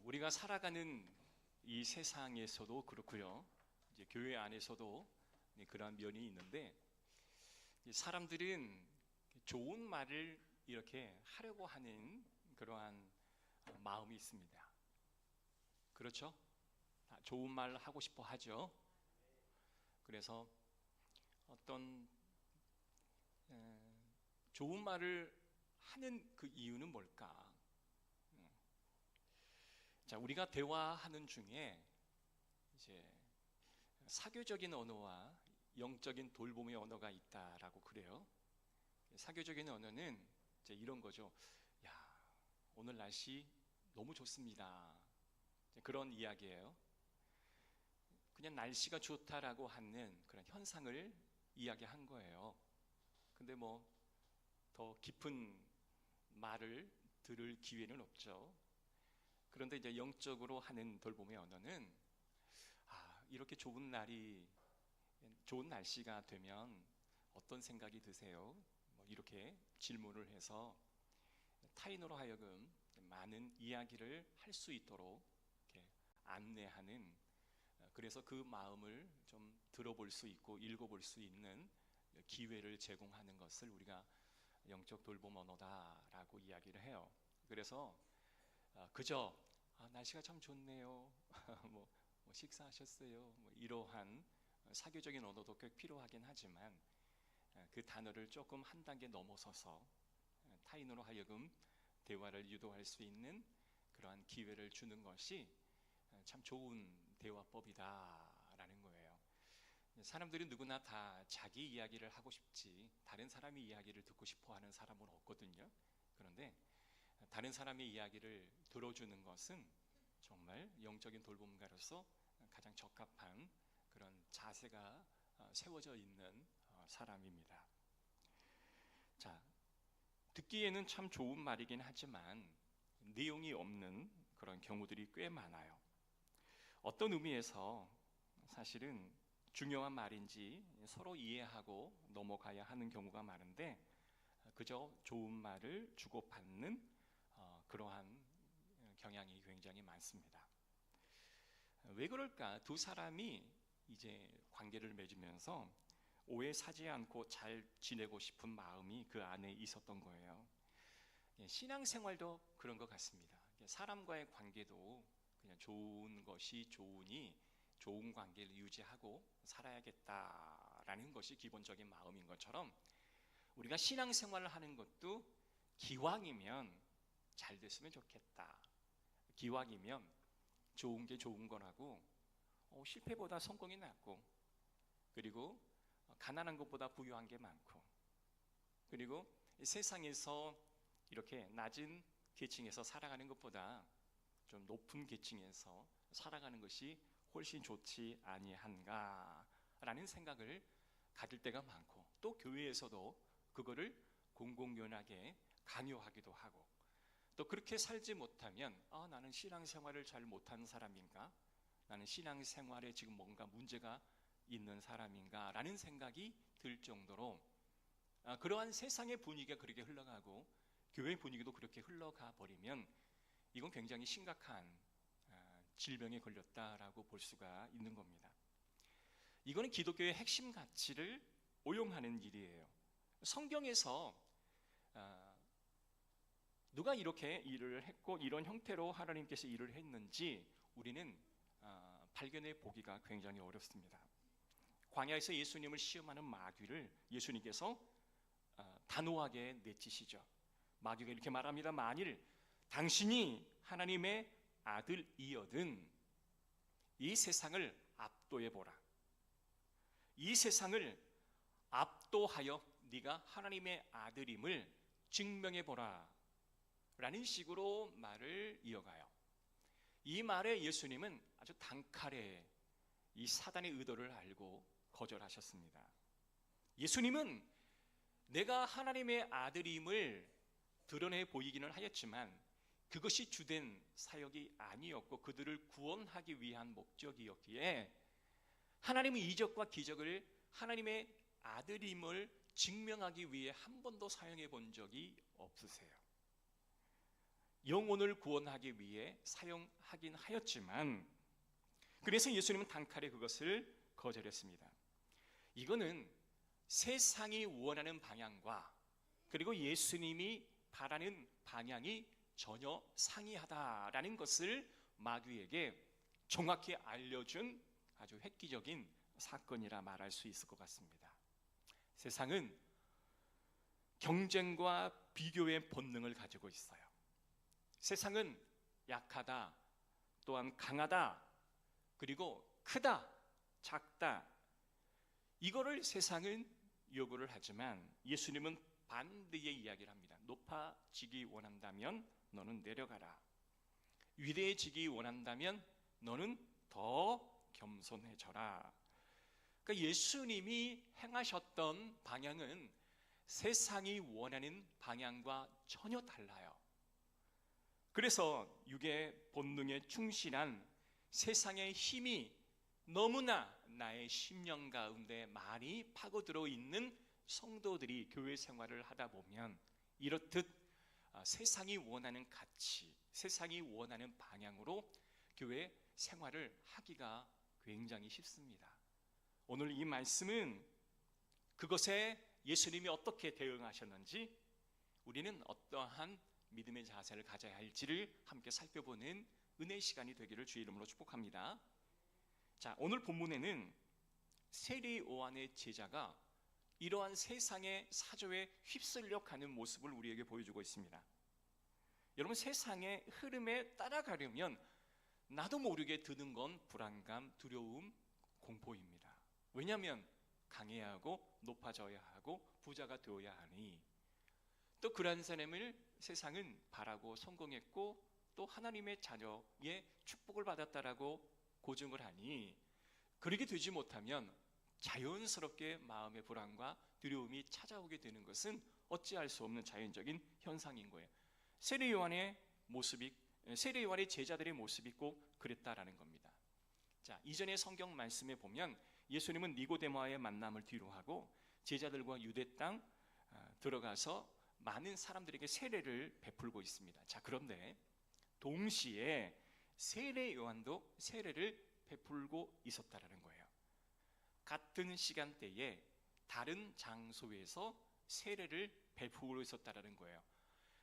우리가 살아가는 이 세상에서도 그렇고요. 이제 교회 안에서도 그러한 면이 있는데, 사람들은 좋은 말을 이렇게 하려고 하는 그러한 마음이 있습니다. 그렇죠? 다 좋은 말 하고 싶어 하죠. 그래서 어떤 좋은 말을 하는 그 이유는 뭘까? 자, 우리가 대화하는 중에 이제 사교적인 언어와 영적인 돌봄의 언어가 있다라고 그래요. 사교적인 언어는 이제 이런 거죠. 야, 오늘 날씨 너무 좋습니다. 그런 이야기예요. 그냥 날씨가 좋다라고 하는 그런 현상을 이야기한 거예요. 근데 뭐 더 깊은 말을 들을 기회는 없죠. 그런데 이제 영적으로 하는 돌봄의 언어는 이렇게 좋은 날씨가 되면 어떤 생각이 드세요? 뭐 이렇게 질문을 해서 타인으로 하여금 많은 이야기를 할 수 있도록 이렇게 안내하는, 그래서 그 마음을 좀 들어볼 수 있고 읽어볼 수 있는 기회를 제공하는 것을 우리가 영적 돌봄 언어다라고 이야기를 해요. 그래서 그저 날씨가 참 좋네요. 뭐 식사하셨어요? 뭐 이러한 사교적인 언어도 꽤 필요하긴 하지만, 그 단어를 조금 한 단계 넘어서서 타인으로 하여금 대화를 유도할 수 있는 그러한 기회를 주는 것이 참 좋은 대화법이다라는 거예요. 사람들이 누구나 다 자기 이야기를 하고 싶지 다른 사람의 이야기를 듣고 싶어 하는 사람은 없거든요. 그런데 다른 사람의 이야기를 들어주는 것은 정말 영적인 돌봄가로서 가장 적합한 그런 자세가 세워져 있는 사람입니다. 자, 듣기에는 참 좋은 말이긴 하지만 내용이 없는 그런 경우들이 꽤 많아요. 어떤 의미에서 사실은 중요한 말인지 서로 이해하고 넘어가야 하는 경우가 많은데, 그저 좋은 말을 주고받는 그러한 경향이 굉장히 많습니다. 왜 그럴까? 두 사람이 이제 관계를 맺으면서 오해 사지 않고 잘 지내고 싶은 마음이 그 안에 있었던 거예요. 신앙생활도 그런 것 같습니다. 사람과의 관계도 그냥 좋은 것이 좋으니 좋은 관계를 유지하고 살아야겠다라는 것이 기본적인 마음인 것처럼, 우리가 신앙생활을 하는 것도 기왕이면 잘 됐으면 좋겠다, 기왕이면 좋은 게 좋은 거라고, 실패보다 성공이 낫고, 그리고 가난한 것보다 부유한 게 많고, 그리고 세상에서 이렇게 낮은 계층에서 살아가는 것보다 좀 높은 계층에서 살아가는 것이 훨씬 좋지 아니한가라는 생각을 가질 때가 많고, 또 교회에서도 그거를 공공연하게 강요하기도 하고, 또 그렇게 살지 못하면 나는 신앙생활을 잘 못하는 사람인가? 나는 신앙생활에 지금 뭔가 문제가 있는 사람인가? 라는 생각이 들 정도로 그러한 세상의 분위기가 그렇게 흘러가고 교회 분위기도 그렇게 흘러가 버리면 이건 굉장히 심각한 질병에 걸렸다라고 볼 수가 있는 겁니다. 이거는 기독교의 핵심 가치를 오용하는 일이에요. 성경에서 누가 이렇게 일을 했고 이런 형태로 하나님께서 일을 했는지 우리는 발견해 보기가 굉장히 어렵습니다. 광야에서 예수님을 시험하는 마귀를 예수님께서 단호하게 내치시죠. 마귀가 이렇게 말합니다. 만일 당신이 하나님의 아들이거든 이 세상을 압도해 보라. 이 세상을 압도하여 네가 하나님의 아들임을 증명해 보라 라는 식으로 말을 이어가요. 이 말에 예수님은 아주 단칼에 이 사단의 의도를 알고 거절하셨습니다. 예수님은 내가 하나님의 아들임을 드러내 보이기는 하였지만 그것이 주된 사역이 아니었고 그들을 구원하기 위한 목적이었기에 하나님의 이적과 기적을 하나님의 아들임을 증명하기 위해 한 번도 사용해 본 적이 없으세요. 영혼을 구원하기 위해 사용하긴 하였지만, 그래서 예수님은 단칼에 그것을 거절했습니다. 이거는 세상이 원하는 방향과 그리고 예수님이 바라는 방향이 전혀 상이하다라는 것을 마귀에게 정확히 알려준 아주 획기적인 사건이라 말할 수 있을 것 같습니다. 세상은 경쟁과 비교의 본능을 가지고 있어요. 세상은 약하다, 또한 강하다, 그리고 크다, 작다, 이거를 세상은 요구를 하지만 예수님은 반대의 이야기를 합니다. 높아지기 원한다면 너는 내려가라. 위대해지기 원한다면 너는 더 겸손해져라. 그러니까 예수님이 행하셨던 방향은 세상이 원하는 방향과 전혀 달라요. 그래서 육의 본능에 충실한 세상의 힘이 너무나 나의 심령 가운데 많이 파고들어 있는 성도들이 교회 생활을 하다 보면 이렇듯 세상이 원하는 가치, 세상이 원하는 방향으로 교회 생활을 하기가 굉장히 쉽습니다. 오늘 이 말씀은 그것에 예수님이 어떻게 대응하셨는지, 우리는 어떠한 믿음의 자세를 가져야 할지를 함께 살펴보는 은혜의 시간이 되기를 주의 이름으로 축복합니다. 자, 오늘 본문에는 세리 요한의 제자가 이러한 세상의 사조에 휩쓸려 가는 모습을 우리에게 보여주고 있습니다. 여러분, 세상의 흐름에 따라가려면 나도 모르게 드는 건 불안감, 두려움, 공포입니다. 왜냐하면 강해야 하고 높아져야 하고 부자가 되어야 하니, 또 그러한 사람을 세상은 바라고 성공했고 또 하나님의 자녀의 축복을 받았다라고 고증을 하니, 그렇게 되지 못하면 자연스럽게 마음의 불안과 두려움이 찾아오게 되는 것은 어찌할 수 없는 자연적인 현상인 거예요. 세례 요한의 제자들의 모습이 꼭 그랬다라는 겁니다. 자, 이전의 성경 말씀에 보면 예수님은 니고데모와의 만남을 뒤로하고 제자들과 유대 땅 들어가서 많은 사람들에게 세례를 베풀고 있습니다. 자, 그런데 동시에 세례 요한도 세례를 베풀고 있었다라는 거예요. 같은 시간대에 다른 장소에서 세례를 베풀고 있었다라는 거예요.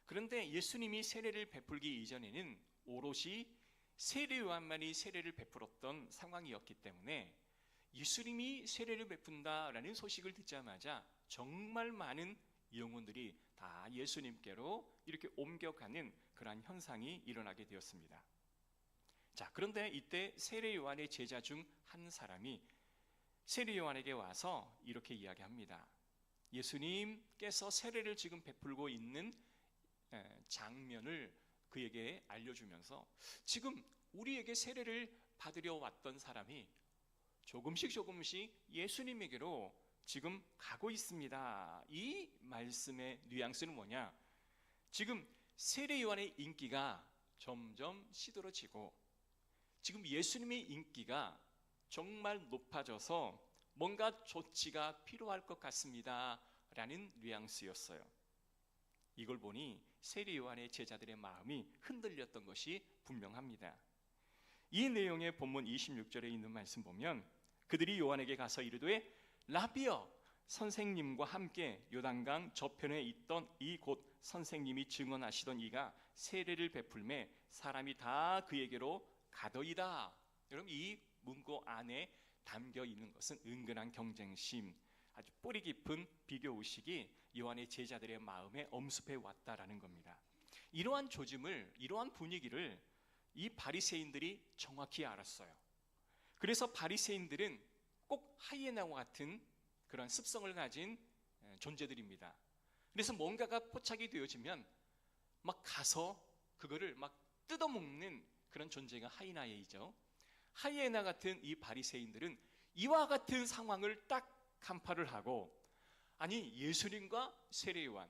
그런데 예수님이 세례를 베풀기 이전에는 오롯이 세례 요한만이 세례를 베풀었던 상황이었기 때문에 예수님이 세례를 베푼다라는 소식을 듣자마자 정말 많은 영혼들이 다 예수님께로 이렇게 옮겨가는 그러한 현상이 일어나게 되었습니다. 자, 그런데 이때 세례 요한의 제자 중 한 사람이 세례 요한에게 와서 이렇게 이야기합니다. 예수님께서 세례를 지금 베풀고 있는 장면을 그에게 알려주면서, 지금 우리에게 세례를 받으려 왔던 사람이 조금씩 예수님에게로 지금 가고 있습니다. 이 말씀의 뉘앙스는 뭐냐? 지금 세례 요한의 인기가 점점 시들어지고 지금 예수님의 인기가 정말 높아져서 뭔가 조치가 필요할 것 같습니다 라는 뉘앙스였어요. 이걸 보니 세례 요한의 제자들의 마음이 흔들렸던 것이 분명합니다. 이 내용의 본문 26절에 있는 말씀 보면, 그들이 요한에게 가서 이르되 라비여, 선생님과 함께 요단강 저편에 있던 이곳 선생님이 증언하시던 이가 세례를 베풀매 사람이 다 그에게로 가더이다. 여러분, 이 문구 안에 담겨 있는 것은 은근한 경쟁심, 아주 뿌리 깊은 비교 의식이 요한의 제자들의 마음에 엄습해 왔다라는 겁니다. 이러한 조짐을, 이러한 분위기를 이 바리새인들이 정확히 알았어요. 그래서 바리새인들은 꼭 하이에나와 같은 그런 습성을 가진 존재들입니다. 그래서 뭔가가 포착이 되어지면 막 가서 그거를 막 뜯어먹는 그런 존재가 하이에나이죠. 하이에나 같은 이 바리새인들은 이와 같은 상황을 딱 간파를 하고, 아니 예수님과 세례요한,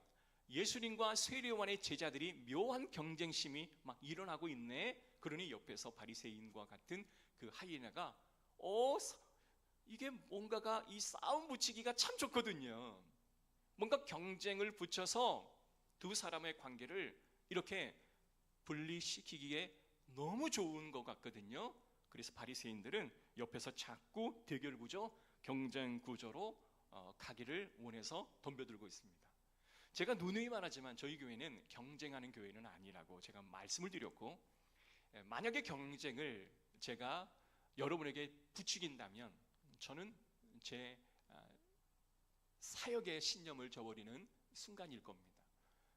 예수님과 세례요한의 제자들이 묘한 경쟁심이 막 일어나고 있네. 그러니 옆에서 바리새인과 같은 그 하이에나가 이게 뭔가가 이 싸움 붙이기가 참 좋거든요. 뭔가 경쟁을 붙여서 두 사람의 관계를 이렇게 분리시키기에 너무 좋은 것 같거든요. 그래서 바리새인들은 옆에서 자꾸 대결 구조, 경쟁 구조로 가기를 원해서 덤벼들고 있습니다. 제가 누누이 말하지만 저희 교회는 경쟁하는 교회는 아니라고 제가 말씀을 드렸고, 만약에 경쟁을 제가 여러분에게 부추긴다면 저는 제 사역의 신념을 저버리는 순간일 겁니다.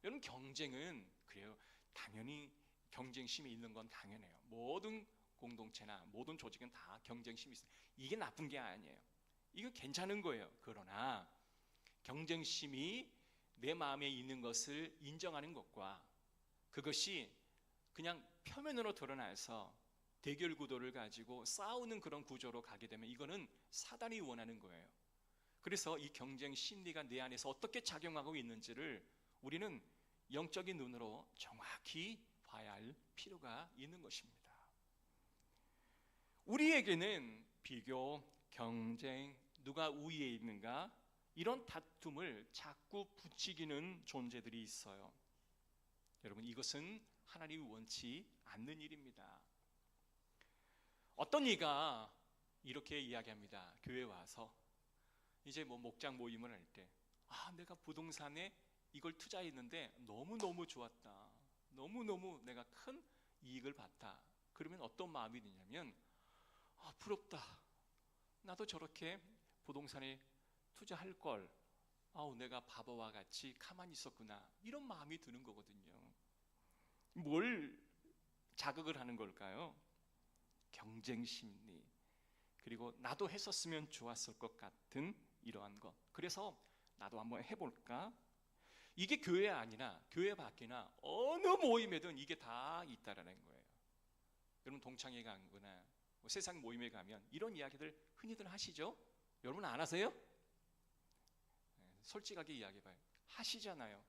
여러분, 경쟁은 그래요. 당연히 경쟁심이 있는 건 당연해요. 모든 공동체나 모든 조직은 다 경쟁심이 있어요. 이게 나쁜 게 아니에요. 이거 괜찮은 거예요. 그러나 경쟁심이 내 마음에 있는 것을 인정하는 것과 그것이 그냥 표면으로 드러나서 대결 구도를 가지고 싸우는 그런 구조로 가게 되면 이거는 사단이 원하는 거예요. 그래서 이 경쟁 심리가 내 안에서 어떻게 작용하고 있는지를 우리는 영적인 눈으로 정확히 봐야 할 필요가 있는 것입니다. 우리에게는 비교, 경쟁, 누가 우위에 있는가 이런 다툼을 자꾸 부추기는 존재들이 있어요. 여러분, 이것은 하나님이 원치 않는 일입니다. 어떤 이가 이렇게 이야기합니다. 교회 와서 이제 목장 모임을 할 때, 내가 부동산에 이걸 투자했는데 너무너무 좋았다, 너무너무 내가 큰 이익을 봤다. 그러면 어떤 마음이 드냐면, 부럽다, 나도 저렇게 부동산에 투자할 걸, 내가 바보와 같이 가만히 있었구나, 이런 마음이 드는 거거든요. 뭘 자극을 하는 걸까요? 경쟁 심리, 그리고 나도 했었으면 좋았을 것 같은 이러한 것. 그래서 나도 한번 해볼까? 이게 교회 아니나 교회 밖이나 어느 모임에든 이게 다 있다라는 거예요. 여러분, 동창회 가거나 세상 모임에 가면 이런 이야기들 흔히들 하시죠? 여러분 안 하세요? 솔직하게 이야기해봐요. 하시잖아요.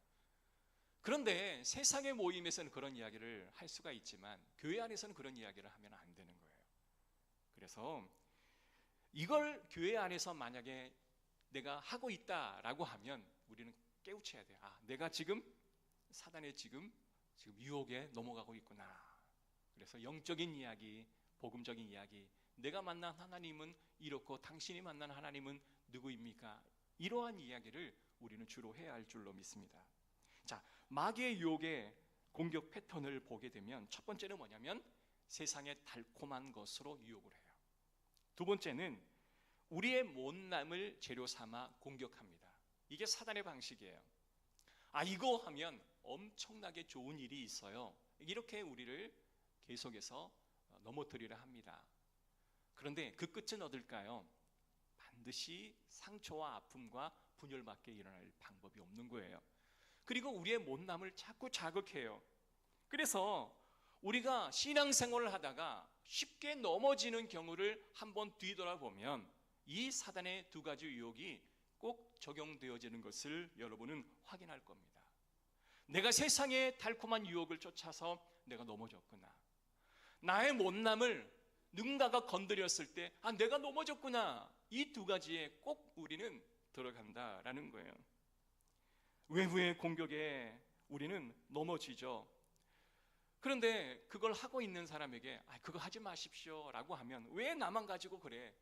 그런데 세상의 모임에서는 그런 이야기를 할 수가 있지만 교회 안에서는 그런 이야기를 하면 안 되는 거예요. 그래서 이걸 교회 안에서 만약에 내가 하고 있다라고 하면 우리는 깨우쳐야 돼요. 내가 지금 사단의 지금 유혹에 넘어가고 있구나. 그래서 영적인 이야기, 복음적인 이야기, 내가 만난 하나님은 이렇고 당신이 만난 하나님은 누구입니까? 이러한 이야기를 우리는 주로 해야 할 줄로 믿습니다. 자, 마귀의 유혹의 공격 패턴을 보게 되면 첫 번째는 뭐냐면 세상의 달콤한 것으로 유혹을 해요. 두 번째는 우리의 못남을 재료 삼아 공격합니다. 이게 사단의 방식이에요. 이거 하면 엄청나게 좋은 일이 있어요, 이렇게 우리를 계속해서 넘어뜨리려 합니다. 그런데 그 끝은 어딜까요? 반드시 상처와 아픔과 분열밖에 일어날 방법이 없는 거예요. 그리고 우리의 못남을 자꾸 자극해요. 그래서 우리가 신앙생활을 하다가 쉽게 넘어지는 경우를 한번 뒤돌아보면 이 사단의 두 가지 유혹이 꼭 적용되어지는 것을 여러분은 확인할 겁니다. 내가 세상의 달콤한 유혹을 쫓아서 내가 넘어졌구나, 나의 못남을 누군가가 건드렸을 때 내가 넘어졌구나, 이 두 가지에 꼭 우리는 들어간다라는 거예요. 외부의 공격에 우리는 넘어지죠. 그런데 그걸 하고 있는 사람에게 그거 하지 마십시오 라고 하면, 왜 나만 가지고 그래?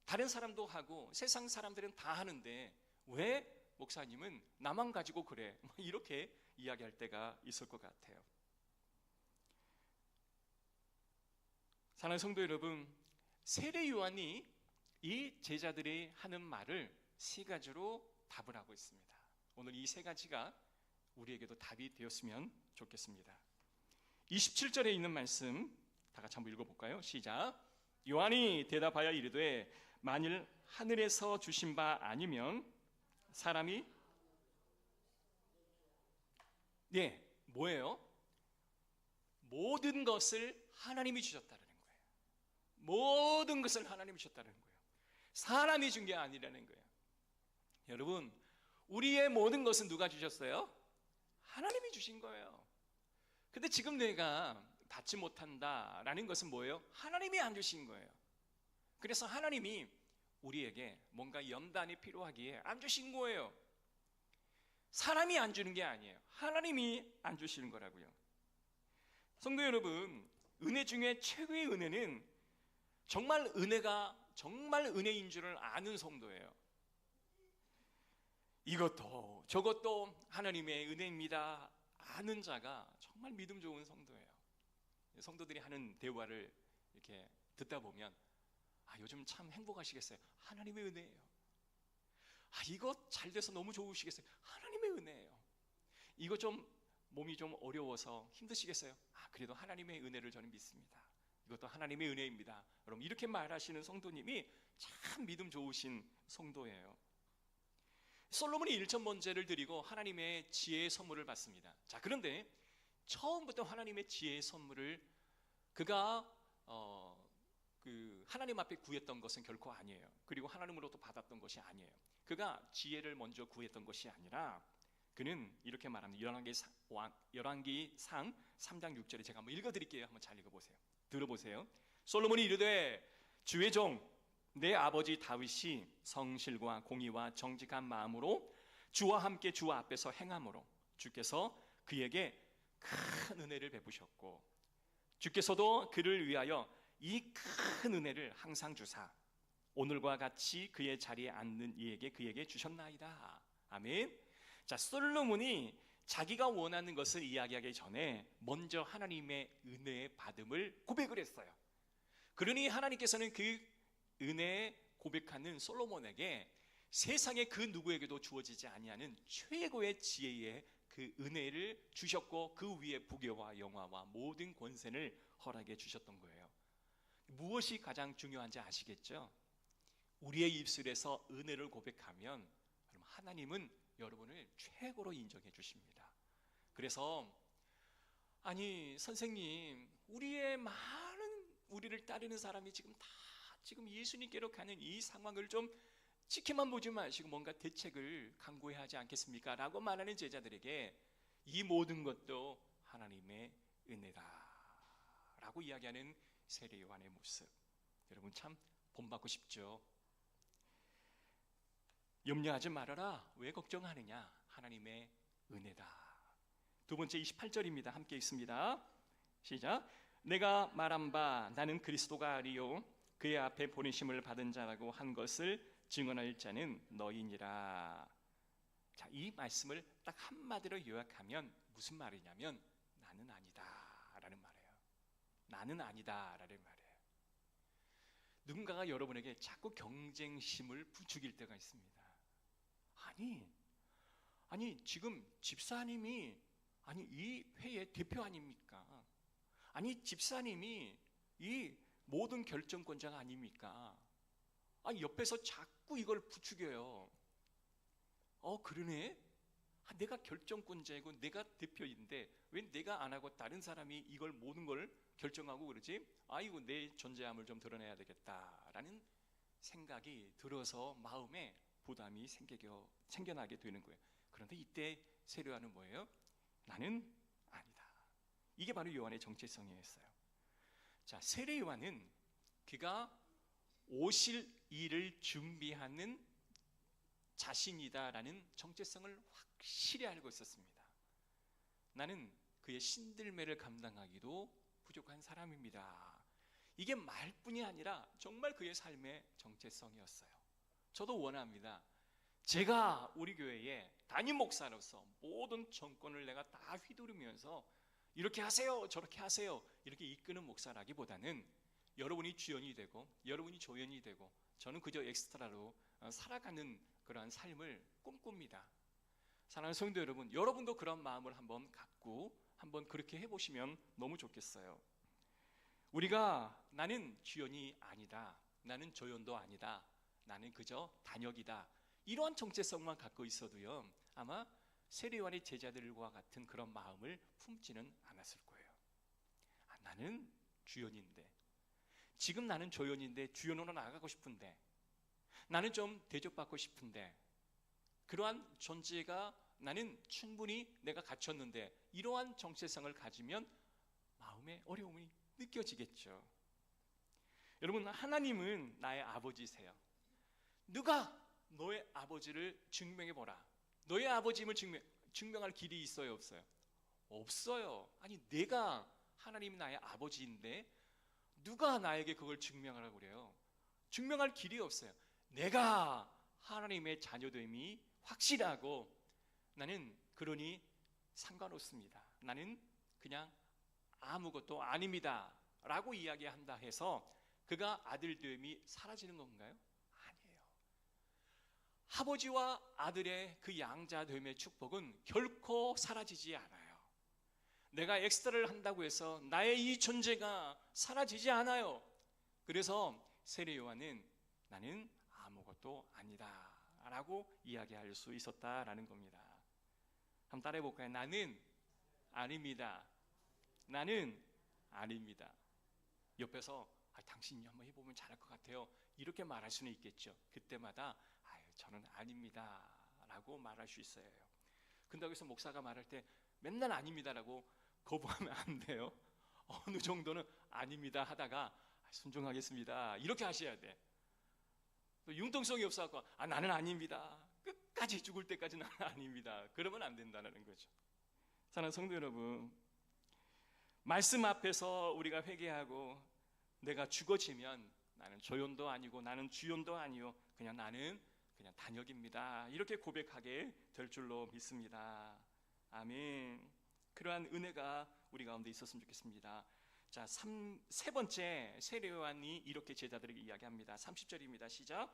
다른 사람도 하고 세상 사람들은 다 하는데 왜 목사님은 나만 가지고 그래? 이렇게 이야기할 때가 있을 것 같아요. 사랑하는 성도 여러분, 세례 요한이 이 제자들이 하는 말을 세 가지로 답을 하고 있습니다. 오늘 이 세 가지가 우리에게도 답이 되었으면 좋겠습니다. 27절에 있는 말씀 다 같이 한번 읽어볼까요? 시작. 요한이 대답하여 이르되 만일 하늘에서 주신 바 아니면 사람이 뭐예요? 모든 것을 하나님이 주셨다는 거예요. 모든 것을 하나님이 주셨다는 거예요. 사람이 준 게 아니라는 거예요. 여러분, 우리의 모든 것은 누가 주셨어요? 하나님이 주신 거예요. 근데 지금 내가 받지 못한다라는 것은 뭐예요? 하나님이 안 주신 거예요. 그래서 하나님이 우리에게 뭔가 연단이 필요하기에 안 주신 거예요. 사람이 안 주는 게 아니에요. 하나님이 안 주시는 거라고요. 성도 여러분, 은혜 중에 최고의 은혜는 정말 은혜인 줄을 아는 성도예요. 이것도 저것도 하나님의 은혜입니다 아는 자가 정말 믿음 좋은 성도예요. 성도들이 하는 대화를 이렇게 듣다 보면 요즘 참 행복하시겠어요. 하나님의 은혜예요. 이거 잘 돼서 너무 좋으시겠어요. 하나님의 은혜예요. 이거 좀 몸이 좀 어려워서 힘드시겠어요. 그래도 하나님의 은혜를 저는 믿습니다. 이것도 하나님의 은혜입니다. 여러분, 이렇게 말하시는 성도님이 참 믿음 좋으신 성도예요. 솔로몬이 1,000번제를 드리고 하나님의 지혜의 선물을 받습니다. 자, 그런데 처음부터 하나님의 지혜의 선물을 그가 하나님 앞에 구했던 것은 결코 아니에요. 그리고 하나님으로부터 받았던 것이 아니에요. 그가 지혜를 먼저 구했던 것이 아니라 그는 이렇게 말합니다. 열왕기상 3장 6절에 제가 한번 읽어드릴게요. 한번 잘 읽어보세요. 들어보세요. 솔로몬이 이르되 주의 종 내 아버지 다윗이 성실과 공의와 정직한 마음으로 주와 함께 주 앞에서 행함으로 주께서 그에게 큰 은혜를 베푸셨고 주께서도 그를 위하여 이 큰 은혜를 항상 주사 오늘과 같이 그의 자리에 앉는 이에게 그에게 주셨나이다. 아멘. 자, 솔로몬이 자기가 원하는 것을 이야기하기 전에 먼저 하나님의 은혜의 받음을 고백을 했어요. 그러니 하나님께서는 그 은혜 고백하는 솔로몬에게 세상의 그 누구에게도 주어지지 아니하는 최고의 지혜의 그 은혜를 주셨고 그 위에 부귀와 영화와 모든 권세를 허락해 주셨던 거예요. 무엇이 가장 중요한지 아시겠죠? 우리의 입술에서 은혜를 고백하면 하나님은 여러분을 최고로 인정해 주십니다. 그래서 선생님, 우리를 따르는 사람이 지금 예수님께로 가는 이 상황을 좀 지켜만 보지 마시고 뭔가 대책을 강구해야 하지 않겠습니까? 라고 말하는 제자들에게 이 모든 것도 하나님의 은혜다 라고 이야기하는 세례 요한의 모습, 여러분 참 본받고 싶죠. 염려하지 말아라. 왜 걱정하느냐? 하나님의 은혜다. 두 번째 28절입니다. 함께 읽습니다. 시작. 내가 말한 바 나는 그리스도가 아니요 그의 앞에 보내심을 받은 자라고 한 것을 증언할 자는 너희니라. 자, 이 말씀을 딱 한마디로 요약하면 무슨 말이냐면 나는 아니다 라는 말이에요. 나는 아니다 라는 말이에요. 누군가가 여러분에게 자꾸 경쟁심을 부추길 때가 있습니다. 지금 집사님이 이 회의 대표 아닙니까? 집사님이 이 모든 결정권자가 아닙니까? 옆에서 자꾸 이걸 부추겨요. 그러네? 내가 결정권자이고 내가 대표인데 왜 내가 안 하고 다른 사람이 이걸 모든 걸 결정하고 그러지? 내 존재함을 좀 드러내야 되겠다라는 생각이 들어서 마음에 부담이 생겨나게 되는 거예요. 그런데 이때 세례 요한은 뭐예요? 나는 아니다. 이게 바로 요한의 정체성이었어요. 자, 세례 요한은 그가 오실 일을 준비하는 자신이다라는 정체성을 확실히 알고 있었습니다. 나는 그의 신들매를 감당하기도 부족한 사람입니다. 이게 말뿐이 아니라 정말 그의 삶의 정체성이었어요. 저도 원합니다. 제가 우리 교회에 담임 목사로서 모든 정권을 내가 다 휘두르면서 이렇게 하세요 저렇게 하세요 이렇게 이끄는 목사라기보다는 여러분이 주연이 되고 여러분이 조연이 되고 저는 그저 엑스트라로 살아가는 그러한 삶을 꿈꿉니다. 사랑하는 성도 여러분, 여러분도 그런 마음을 한번 갖고 한번 그렇게 해보시면 너무 좋겠어요. 우리가 나는 주연이 아니다, 나는 조연도 아니다, 나는 그저 단역이다, 이러한 정체성만 갖고 있어도요 아마 세례 요한의 제자들과 같은 그런 마음을 품지는 않았을 거예요. 나는 주연인데, 지금 나는 조연인데 주연으로 나가고 싶은데, 나는 좀 대접받고 싶은데, 그러한 존재가 나는 충분히 내가 갖췄는데, 이러한 정체성을 가지면 마음의 어려움이 느껴지겠죠. 여러분, 하나님은 나의 아버지세요. 누가 너의 아버지를 증명해보라. 너의 아버지임을 증명할 길이 있어요 없어요? 없어요. 내가 하나님이 나의 아버지인데 누가 나에게 그걸 증명하라고 그래요? 증명할 길이 없어요. 내가 하나님의 자녀됨이 확실하고 나는 그러니 상관없습니다. 나는 그냥 아무것도 아닙니다 라고 이야기한다 해서 그가 아들됨이 사라지는 건가요? 아니에요. 아버지와 아들의 그 양자됨의 축복은 결코 사라지지 않아요. 내가 엑스트라를 한다고 해서 나의 이 존재가 사라지지 않아요. 그래서 세례 요한은 나는 아무것도 아니다 라고 이야기할 수 있었다라는 겁니다. 한번 따라해 볼까요? 나는 아닙니다. 나는 아닙니다. 옆에서 당신이 한번 해보면 잘할 것 같아요 이렇게 말할 수는 있겠죠. 그때마다 저는 아닙니다 라고 말할 수 있어요. 근데 여기서 목사가 말할 때 맨날 아닙니다라고 거부하면 안 돼요. 어느 정도는 아닙니다 하다가 순종하겠습니다 이렇게 하셔야 돼. 또 융통성이 없어서 나는 아닙니다 끝까지 죽을 때까지 나는 아닙니다 그러면 안 된다는 거죠. 사랑하는 성도 여러분, 말씀 앞에서 우리가 회개하고 내가 죽어지면 나는 조연도 아니고 나는 주연도 아니요 나는 그냥 단역입니다 이렇게 고백하게 될 줄로 믿습니다. 아멘. 그러한 은혜가 우리 가운데 있었으면 좋겠습니다. 자, 세 번째 세례 요한이 이렇게 제자들에게 이야기합니다. 30절입니다. 시작.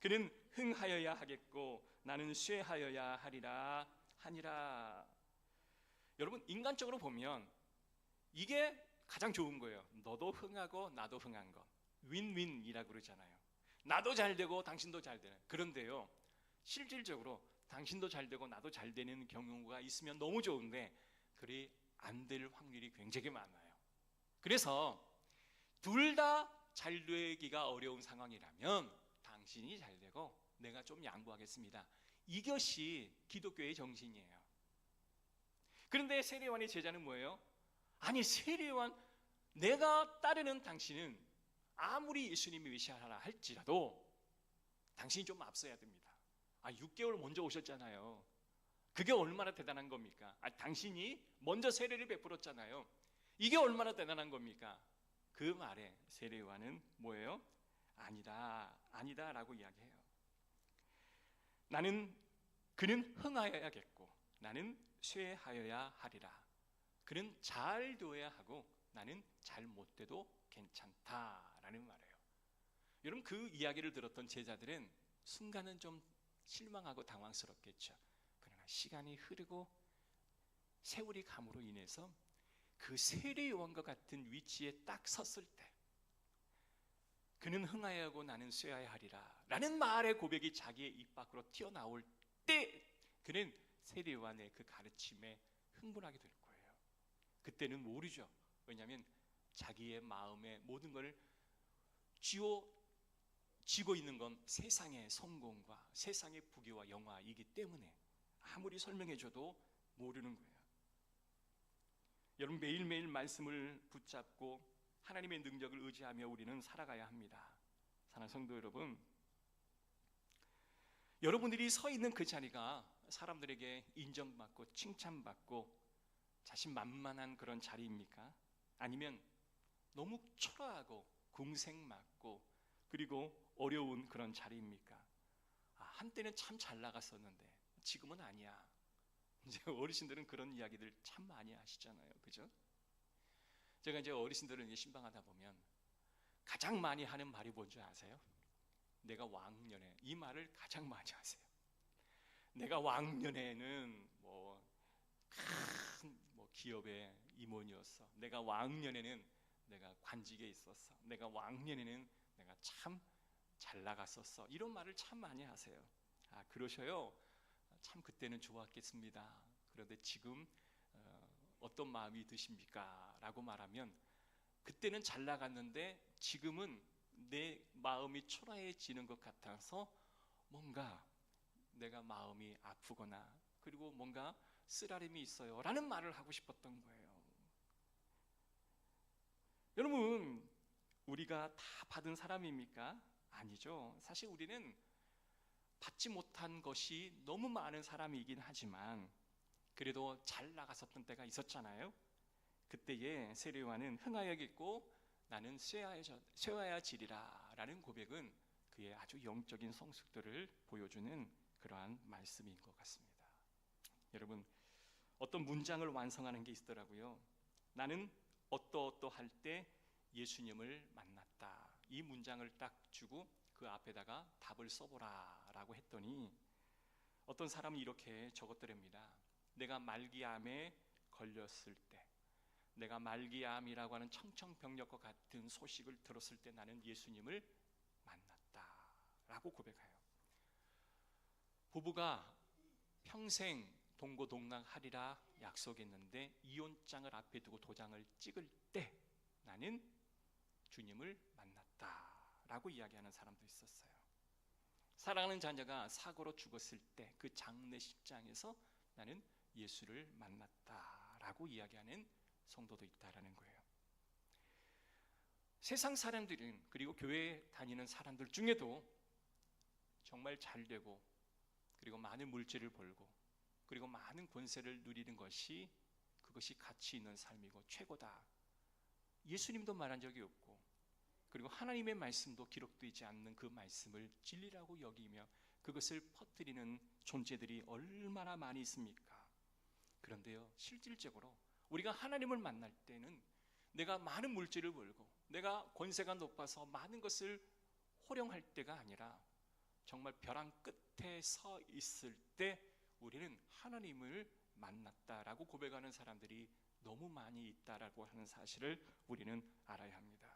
그는 흥하여야 하겠고 나는 쇠하여야 하리라 하니라. 여러분, 인간적으로 보면 이게 가장 좋은 거예요. 너도 흥하고 나도 흥한 거. 윈윈이라고 그러잖아요. 나도 잘 되고 당신도 잘 되는. 그런데요, 실질적으로 당신도 잘 되고 나도 잘 되는 경우가 있으면 너무 좋은데 그리 안 될 확률이 굉장히 많아요. 그래서 둘 다 잘 되기가 어려운 상황이라면 당신이 잘 되고 내가 좀 양보하겠습니다. 이것이 기독교의 정신이에요. 그런데 세례요한의 제자는 뭐예요? 아니, 세례요한, 내가 따르는 당신은 아무리 예수님이 메시아라 할지라도 당신이 좀 앞서야 됩니다. 6개월 먼저 오셨잖아요. 그게 얼마나 대단한 겁니까? 당신이 먼저 세례를 베풀었잖아요. 이게 얼마나 대단한 겁니까? 그 말에 세례요한은 뭐예요? 아니다, 아니다 라고 이야기해요. 그는 흥하여야겠고 나는 쇠하여야 하리라. 그는 잘 되어야 하고 나는 잘 못돼도 괜찮다라는 말이에요. 여러분, 그 이야기를 들었던 제자들은 순간은 좀 실망하고 당황스럽겠죠. 그러나 시간이 흐르고 세월이 감으로 인해서 그 세례 요한과 같은 위치에 딱 섰을 때 그는 흥하여야 하고 나는 쇠하여야 하리라 라는 말의 고백이 자기의 입 밖으로 튀어나올 때 그는 세례 요한의 그 가르침에 흥분하게 될 거예요. 그때는 모르죠. 왜냐하면 자기의 마음의 모든 걸 쥐고 있는 건 세상의 성공과 세상의 부귀와 영화이기 때문에 아무리 설명해줘도 모르는 거예요. 여러분, 매일매일 말씀을 붙잡고 하나님의 능력을 의지하며 우리는 살아가야 합니다. 사랑하는 성도 여러분, 여러분들이 서 있는 그 자리가 사람들에게 인정받고 칭찬받고 자신만만한 그런 자리입니까? 아니면 너무 초라하고 궁색맞고 그리고 어려운 그런 자리입니까? 한때는 참 잘 나갔었는데 지금은 아니야. 이제 어르신들은 그런 이야기들 참 많이 하시잖아요, 그죠? 제가 이제 어르신들을 이제 신방하다 보면 가장 많이 하는 말이 뭔지 아세요? 내가 왕년에, 이 말을 가장 많이 하세요. 내가 왕년에는 큰 기업의 임원이었어. 내가 왕년에는 내가 관직에 있었어. 내가 왕년에는 내가 참 잘 나갔었어. 이런 말을 참 많이 하세요. 그러셔요? 참 그때는 좋았겠습니다. 그런데 지금 어떤 마음이 드십니까? 라고 말하면 그때는 잘 나갔는데 지금은 내 마음이 초라해지는 것 같아서 뭔가 내가 마음이 아프거나 그리고 뭔가 쓰라림이 있어요 라는 말을 하고 싶었던 거예요. 여러분, 우리가 다 받은 사람입니까? 아니죠. 사실 우리는 받지 못한 것이 너무 많은 사람이긴 하지만 그래도 잘 나갔었던 때가 있었잖아요. 그때에 세례요한은 흥하여겠고 나는 쇠하여지리라 라는 고백은 그의 아주 영적인 성숙도를 보여주는 그러한 말씀인 것 같습니다. 여러분, 어떤 문장을 완성하는 게 있더라고요. 나는 어떠할 때 예수님을 만났다. 이 문장을 딱 주고 그 앞에다가 답을 써보라 라고 했더니 어떤 사람은 이렇게 적었더랍니다. 내가 말기암에 걸렸을 때, 내가 말기암이라고 하는 청천벽력과 같은 소식을 들었을 때 나는 예수님을 만났다 라고 고백해요. 부부가 평생 동고동락하리라 약속했는데 이혼장을 앞에 두고 도장을 찍을 때 나는 주님을 만났다 라고 이야기하는 사람도 있었어요. 사랑하는 자녀가 사고로 죽었을 때 그 장례식장에서 나는 예수를 만났다 라고 이야기하는 성도도 있다라는 거예요. 세상 사람들은, 그리고 교회 다니는 사람들 중에도 정말 잘 되고 그리고 많은 물질을 벌고 그리고 많은 권세를 누리는 것이 그것이 가치 있는 삶이고 최고다. 예수님도 말한 적이 없고 그리고 하나님의 말씀도 기록되지 않는 그 말씀을 진리라고 여기며 그것을 퍼뜨리는 존재들이 얼마나 많이 있습니까? 그런데요, 실질적으로 우리가 하나님을 만날 때는 내가 많은 물질을 벌고 내가 권세가 높아서 많은 것을 호령할 때가 아니라 정말 벼랑 끝에 서 있을 때 우리는 하나님을 만났다라고 고백하는 사람들이 너무 많이 있다라고 하는 사실을 우리는 알아야 합니다.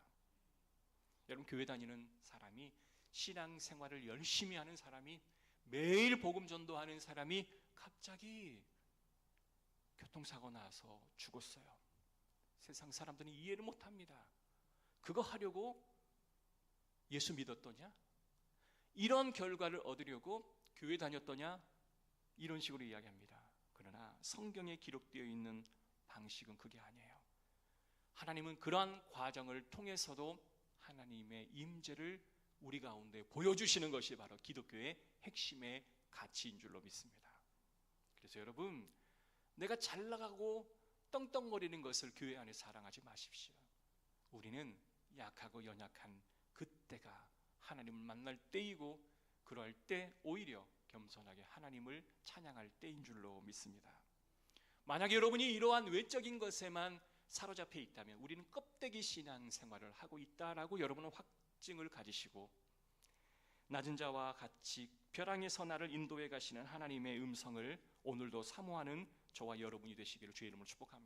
여러분, 교회 다니는 사람이, 신앙생활을 열심히 하는 사람이, 매일 복음 전도하는 사람이 갑자기 교통사고 나서 죽었어요. 세상 사람들은 이해를 못합니다. 그거 하려고 예수 믿었더냐? 이런 결과를 얻으려고 교회 다녔더냐? 이런 식으로 이야기합니다. 그러나 성경에 기록되어 있는 방식은 그게 아니에요. 하나님은 그러한 과정을 통해서도 하나님의 임재를 우리 가운데 보여주시는 것이 바로 기독교의 핵심의 가치인 줄로 믿습니다. 그래서 여러분, 내가 잘 나가고 떵떵거리는 것을 교회 안에 사랑하지 마십시오. 우리는 약하고 연약한 그때가 하나님을 만날 때이고 그럴 때 오히려 겸손하게 하나님을 찬양할 때인 줄로 믿습니다. 만약에 여러분이 이러한 외적인 것에만 사로잡혀 있다면 우리는 껍데기 신앙 생활을 하고 있다라고 여러분은 확증을 가지시고 낮은 자와 같이 벼랑에서 나를 인도해 가시는 하나님의 음성을 오늘도 사모하는 저와 여러분이 되시기를 주의 이름으로 축복합니다.